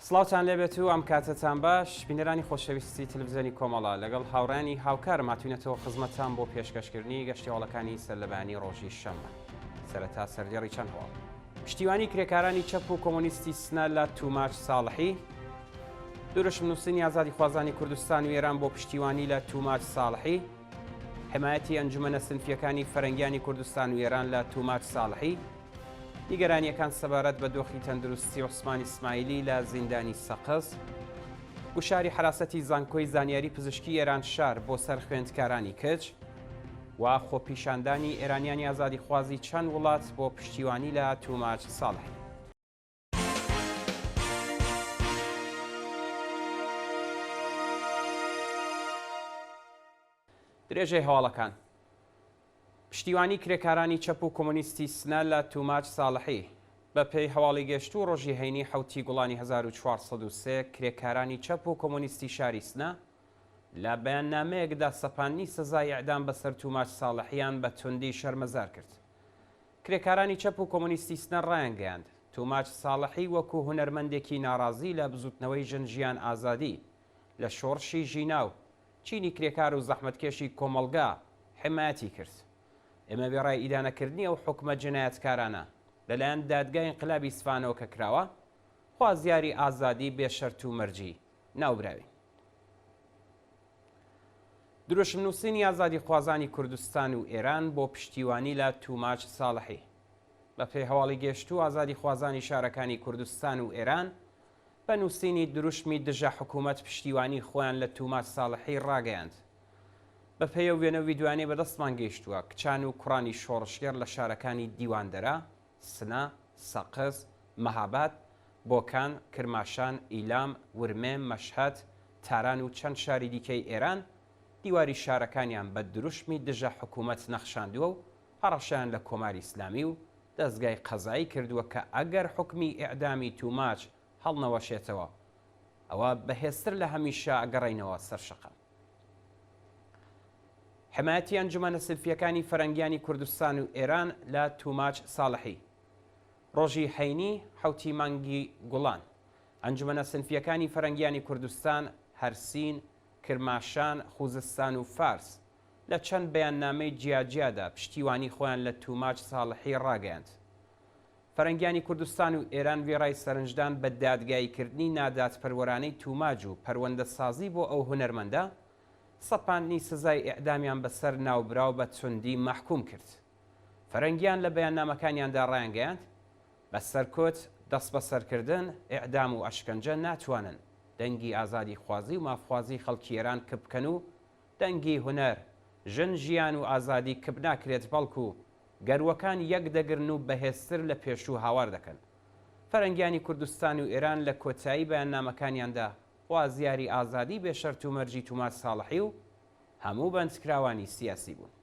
سڵاوتان لێبێت و ئەم کاتتان باش بینەرانی خۆشەویستی تلڤیزیۆنی کۆمەڵە لەگەڵ هاوڕانی هاوکارم هاتوونەتەوە خزمەتتان بۆ پێشکەشکردنی گەشتیاڵەکانی سەرلەبانی ڕۆژی شەمە. سەرەتا سەردێڕی چەند هەواڵ. پشتیوانی کرێکارانی چەپ و کۆمۆنیستی سنە لە توماچ ساڵحی. دوورشم نووسینی ئازادی خوازانی کوردستان و ئێران بۆ پشتیوانی لە توماچ ساڵحی. حمایەتی ئەنجومەنە سنفیەکانی فەرەنگیانی کوردستان و ئێران لە توماچ ساڵحی. نیگەرانیەکان سەبارەت بە دۆخی تەندروستی عوسمان ئیسماعیلی لە زیندانی سەقز. گوشاری حراسەتی زانکۆی زانیاری پزیشکی ئێران شار بۆ سەر خوێندکارانی کچ و خۆپیشاندانی ئێرانیانی ئازادی خوازی چەند وڵات بۆ پشتیوانی لە توماچ ساڵحی. درێژەی هەواڵەکان. پشتیوانی کرێکارانی چەپ و کۆمۆنیستی سنە لە توماچ ساڵحی بە پێی هەواڵی گەشت و ڕۆژی هەینی حوتی گوڵانی 1403 کرێکارانی چەپ و کۆمۆنیستی شاری سنە لە بەیاننامەیەکدا سەپاندنی سزای ئەعدام بەسەر توماچ ساڵحیان بە توندی شەرمەزار کرد. کرێکارانی چەپ و کۆمۆنیستی سنە ڕایانگەیاند توماچ ساڵحی وەکو هونەرمەندێکی ناڕازی لە بزوتنەوەی ژن ژیان ئازادی لە شۆڕشی ژیناو چینی کرێکار و زەحمەتکێشی کۆمەڵگا حمایەتی کرد. ئێمە بێڕای ئیدانەکردنی ئەو حکومە جنایەتکارانە لەلایەن دادگای ئینقلابی سفانەوە کە کراوە خوازیاری ئازادی بێشەرت و مەرجی ناوبراوی. دروشم نووسینی ئازادی خوازانی کوردستان و ئێران بۆ پشتیوانی لە توماچ ساڵحی. بە پێی هەواڵی گەشت و ئازادی خوازانی شارەکانی کوردستان و ئێران بە نووسینی دروشمی دژە حکوومەت پشتیوانی خۆیان لە توماچ ساڵحی ڕاگەیاند. بە پێی وێنە ویددیوانەی بەدەستمان گەیشتووە کچان و کوڕانی شۆڕشگەر لە شارەکانی دیواندەرە، سنە، سەقز، مەهاباد، بۆکان، کرماشان، ئیلام، ورمێ، مەشهەد، تاران و چەند شاری دیکەی ئێران دیواری شارەکانیان بە دروشمی دژە حکوومەت نەخشاندووە و هەڕەشیان لە کۆماری ئیسلامی و دەستگای قەزایی کردووە کە ئەگەر حکمی ئیعدامی توماچ هەڵنەوەشێتەوە ئەوە بەهێزتر لە هەمیشە ئەگەڕێینەوە سەر شەقە. حمایەتی ئەنجومەنە سنفیەکانی فەرەنگیانی کوردستان و ئێران لە توماچ ساڵحی. ڕۆژی هەینی حوتی مانگی گوڵان ئەنجومەنە سنفیەکانی فەرەنگیانی کوردستان، هەرسین، کرماشان، خوزستان و فارس لە چەند بەیاننامەی جیاجیادا پشتیوانی خۆیان لە توماچ ساڵحی ڕاگەیاند. فەرەنگیانی کوردستان و ئێران وێڕای سەرنجدان بە دادگاییکردنی نادادپەروەرانەی توماج و پەروەندەسازی بۆ ئەو هونەرمەندە سەپاندنی سزای ئیعدامیان بەسەر ناوبراو بە توندی مەحکوم کرد. فەرەنگیان لە بەیاننامەکانیاندا ڕایانگەیاند بە سەرکۆت دەست بەسەرکردن، ئیعدام و ئەشکەنجە ناتوانن دەنگی ئازادی خوازی و مافخوازی خەڵکی ئێران کە بکەن و دەنگی هونەر، ژن ژیان و ئازادی کە بناکرێت بەڵکو گەروەکان یەک دەگرن و بەهێزتر لە پێشوو هاوار دەکەن. فەرەنگیانی کوردستان و ئێران لە کۆتایی بەیاننامەکانیاندا خوازیاری ئازادی بێشەرت و مەرجی توماچ ساڵحی و هەموو بەندکراوانی سیاسی بوون.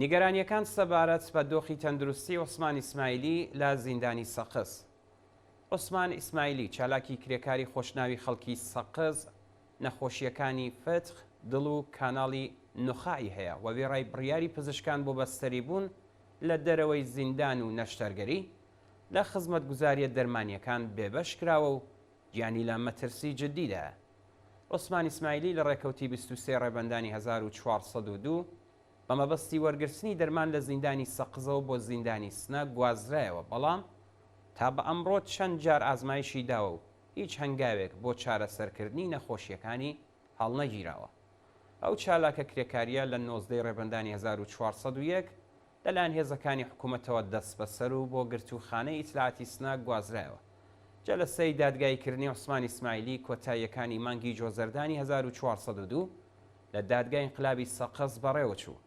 نیگەرانیەکان سەبارەت بە دۆخی تەندروستی عوسمان ئیسماعیلی لە زیندانی سەقز. عوسمان ئیسماعیلی چالاکی کرێکاری خۆشناوی خەڵکی سەقز نەخۆشیەکانی فتق، دڵ و کاناڵی نوخاعی هەیە و وێڕای بڕیاری پزیشکان بۆ بەستەری بوون لە دەرەوەی زیندان و نەشتەرگەری لە خزمەتگوزاریە دەرمانیەکان بێبەش کراوە و گیانی لە مەترسی جدیدا. عوسمان ئیسماعیلی لە ڕێکەوتی 23 ڕێبەندانی 1402 بە مەبەستی وەرگرتنی دەرمان لە زیندانی سەقزەوە بۆ زیندانی سنە گوازرایەوە، بەڵام تا بە ئەمڕۆ چەند جار ئازمایشی داوە و هیچ هەنگاوێک بۆ چارەسەرکردنی نەخۆشیەکانی هەڵنەگیراوە. ئەو چالاکە کرێکاریە لە 19 ڕێبەندانی 1401 لەلایەن هێزەکانی حکوومەتەوە دەست بەسەر و بۆ گرتوخانەی ئیتلاعاتی سنە گوازرایەوە. جەلسەی دادگاییکردنی عوسمان ئیسماعیلی کۆتاییەکانی مانگی جۆزەردانی 1402 لە دادگای ئینقلابی سەقز بەڕێوەچوو.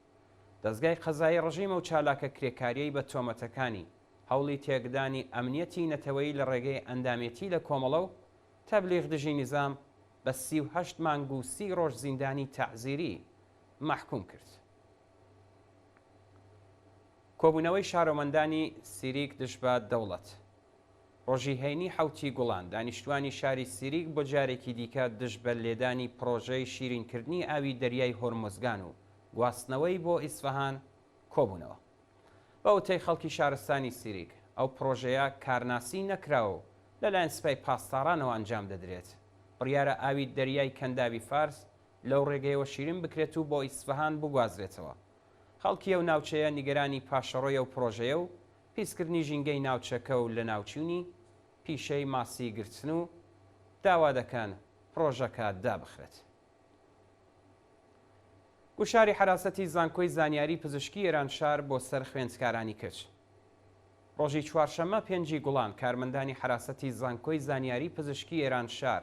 دەستگای قەزایی ڕژیمە و چالاکە کرێکاریەی بە تۆمەتەکانی هەوڵی تێکدانی ئەمنیەتی نەتەوەیی لە ڕێگەی ئەندامێتی لە کۆمەڵە و تەبلیغ دژی نیزام بە 38 مانگ و 30 ڕۆژ زیندانی تەعزیری مەحکوم کرد. کۆبوونەوەی شارۆمەندانی سیریک دژبە دەوڵەت. ڕۆژی هەینی حوتی گوڵان دانیشتوانی شاری سیریک بۆ جارێکی دیکە دژ بە لێدانی پرۆژەی شیرینکردنی ئاوی دەریای هۆرمۆزگان و گواستنەوەی بۆ ئیسفەهان کۆبوونەوە. بە وتەی خەڵکی شارستانی سیریک ئەو پرۆژەیە کارناسی نەکراوە و لەلایەن سوپای پاسدارانەوە ئەنجام دەدرێت. بڕیارە ئاوی دەریای کەنداوی فارس لەو ڕێگەیەوە شیرین بکرێت و بۆ ئیسفەهان بگوازرێتەوە. خەڵکی ئەو ناوچەیە نیگەرانی پاشەڕۆیە و پرۆژەیە و پیسکردنی ژینگەی ناوچەکە و لە ناوچوونی پیشەی ماسی گرتن و داوا دەکەن پرۆژەکە دابخرێت. گوشاری حراسەتی زانکۆی زانیاری پزیشکی ئێرانشار بۆ سەر خوێندکارانی کرد. ڕۆژی چوارشەممە 5 گوڵان کارمەندانی حراسەتی زانکۆی زانیاری پزیشکی ئێرانشار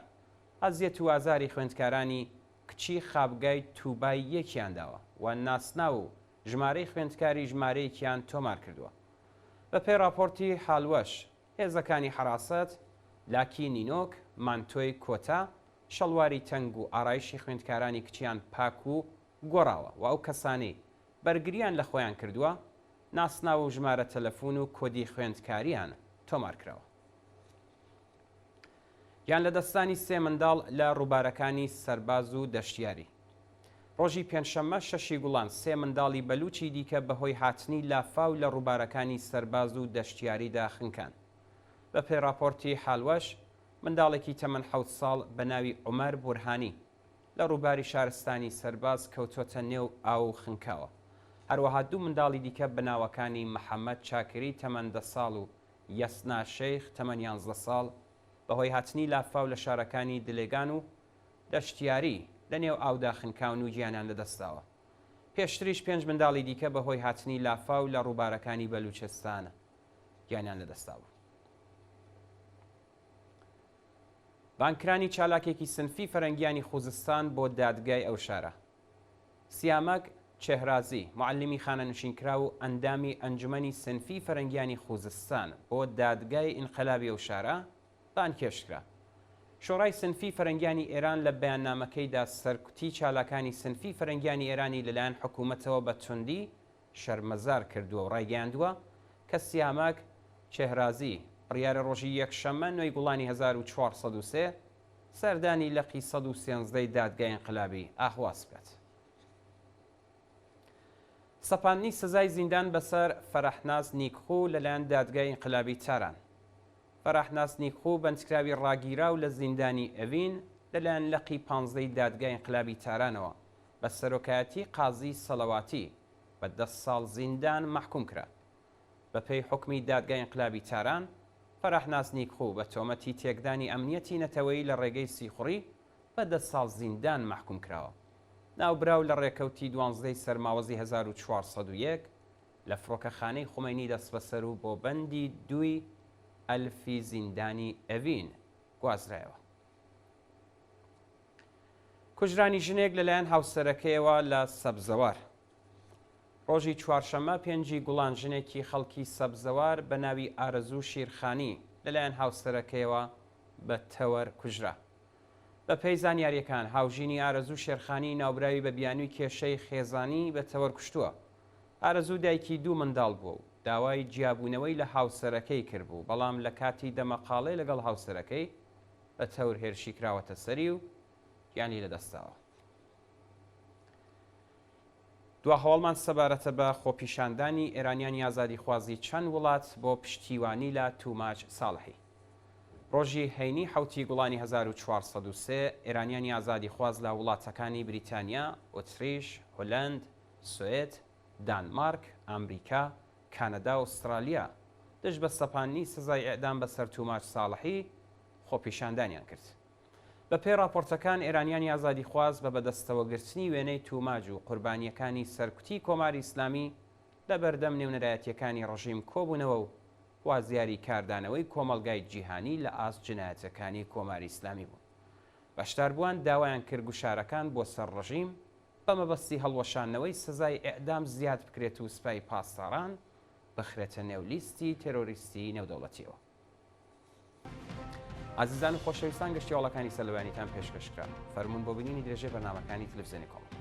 ئەزیەت و ئازاری خوێندکارانی کچی خابگای تووبای یەکیان داوە و ناسنا و ژمارەی خوێندکاری ژمارەیەکیان تۆمار کردووە. بە پێی راپۆرتی حالوەش هێزەکانی حراست لاکی نینۆک مانتۆی کۆتا شەڵواری تەنگ و ئارایشی خوێندکارانی کچیان پاک و گۆڕاوە و ئەو کەسانەی بەرگریان لە خۆیان کردووە ناسناوە و ژمارە تەلەفۆن و کۆدی خوێندکاریان تۆمار کراوە. یان لە دەستانی سێ منداڵ لە ڕووبارەکانی سەرباز و دەشتیاری. ڕۆژی پێنجشەممە 6 گوڵان سێ منداڵی بەلوچی دیکە بەهۆی هاتنی لافاو لە ڕووبارەکانی سەرباز و دەشتیاریدا خنکان. بە پێی راپۆرتی حالوەش منداڵێکی تەمەن 7 ساڵ بە ناوی عومەر بورهانی لە ڕووباری شارستانی سەرباز کەوتۆتە نێو ئاو خنکاوە. هەروەها دوو منداڵی دیکە بەناوەکانی محەممەد چاکری تەمەن 10 ساڵ و یەسنا شەیخ تەمەن 11 ساڵ بەهۆی هاتنی لافاو لە شارەکانی دلێگان و دەشتیاری لە نێو ئاودا خنکاون و گیانیان لەدەستاوە. پێشتریش 5 منداڵی دیکە بەهۆی هاتنی لافاو لە ڕووبارەکانی بەلوچستانە گیانیان لەدەستاوە. بانکرانی چالاکێکی سنفی فەرەنگیانی خوزستان بۆ دادگای ئەو شارە. سیامەک چێهرازی معلمی خانەنشینکرا و ئەندامی ئەنجومەنی سنفی فەرەنگیانی خوزستان بۆ دادگای ئینقلابی ئەو شارە بانکێشکرا. شۆڕای سنفی فەرەنگیانی ئێران لە بەیاننامەکەیدا سەرکوتی چالاکانی سنفی فەرەنگیانی ئێرانی لەلایەن حکوومەتەوە بە توندی شەرمەزار کردووە و ڕایگەیاندووە کە سیامەک چێهرازی بڕیارە ڕۆژی یەکشەممە 9 گوڵانی 1403 سەردانی لە قی 113 دادگای ئینقلابی ئاهواز بکات. سەپاندنی سزای زیندان بەسەر فەرەحناز نیکخوو لەلایەن دادگای ئینقلابی تاران. فەرەحناز نیکخوو بەندکراوی ڕاگیرا و لە زیندانی ئەڤین لەلایەن لەقی 15 دادگای ئینقلابی تارانەوە بە سەرۆکایەتی قازی سەڵەواتی بە 10 ساڵ زیندان مەحکوم کرا. بە پێی حکمی دادگای ئینقلابی تاران فەرەحناز نیکخوو بە تۆمەتی تێکدانی ئەمنیەتی نەتەوەیی لە ڕێگەی سیخوڕی بە 10 ساڵ زیندان مەحکوم کراوە. ناوبراو لە ڕێکەوتی 12 سەرماوەزی 1401 لە فڕۆکەخانەی خومینی دەست بەسەر و بۆ بەندی 2 ئەلفی زیندانی ئەڤین گوازرایەوە. کوژرانی ژنێک لەلایەن هاوسەرەکەیەوە لە سەبزەوار. ڕۆژی چوارشەممە 5 گوڵان ژنێکی خەڵکی سەبزەوار بە ناوی ئارەزوو شیرخانی لەلایەن هاوسەرەکەیەوە بە تەوەر کوژرا. بە پێی زانیاریەکان هاوژینی ئارەزوو شێرخانی ناوبراوی بە بیانووی کێشەی خێزانی بە تەوەر کوشتووە. ئارەزوو دایکی 2 منداڵ بووە و داوای جیابوونەوەی لە هاوسەرەکەی کردبوو، بەڵام لە کاتی دەمەقاڵەی لەگەڵ هاوسەرەکەی بە تەور هێرشی کراوەتە سەری و گیانی لەدەستاوە. دوا هەواڵمان سەبارەتە بە خۆپیشاندانی ئێرانیانی ئازادیخوازی چەند وڵات بۆ پشتیوانی لە توماج ساڵحی. ڕۆژی هەینی 7 گوڵانی 1403 ئێرانیانی ئازادیخواز لە وڵاتەکانی بریتانیا، ئۆتریش، هۆلەند، سوێد، دانمارک، ئەمریکا، کانەدا و ئوسترالیا دژ بە سەپاندنی سزای ئێعدام بەسەر توماج ساڵحی خۆپیشاندانیان کرد. بە پێی راپۆرتەکان ئێرانیانی ئازادیخواز بە بەدەستەوەگرتنی وێنەی توماج و قوربانیەکانی سەرکوتی کۆماری ئیسلامی لە بەردەم نێونەرایەتیەکانی ڕژیم کۆبوونەوە و وازیاری کاردانەوەی کۆمەلگای جیهانی لە ئاست جنایەتەکانی کۆماری ئیسلامی بوون. بەشداربووان داوایان کرد گوشارەکان بۆ سەر ڕژیم بە مەبەستی هەڵوەشانەوەی سزای ئێعدام زیاد بکرێت و سوپای پاسداران بخرێتە نێو لیستی تێرۆریستی نێودەوڵەتیەوە. عزیزان و خۆشەویستان گەشتیاڵەکانی سەرلەبانیتان پێشکەشکرا. فەرموون بۆ بینینی درێژەی بەرنامەکانی تەلەڤیزیۆنی کۆمەڵ.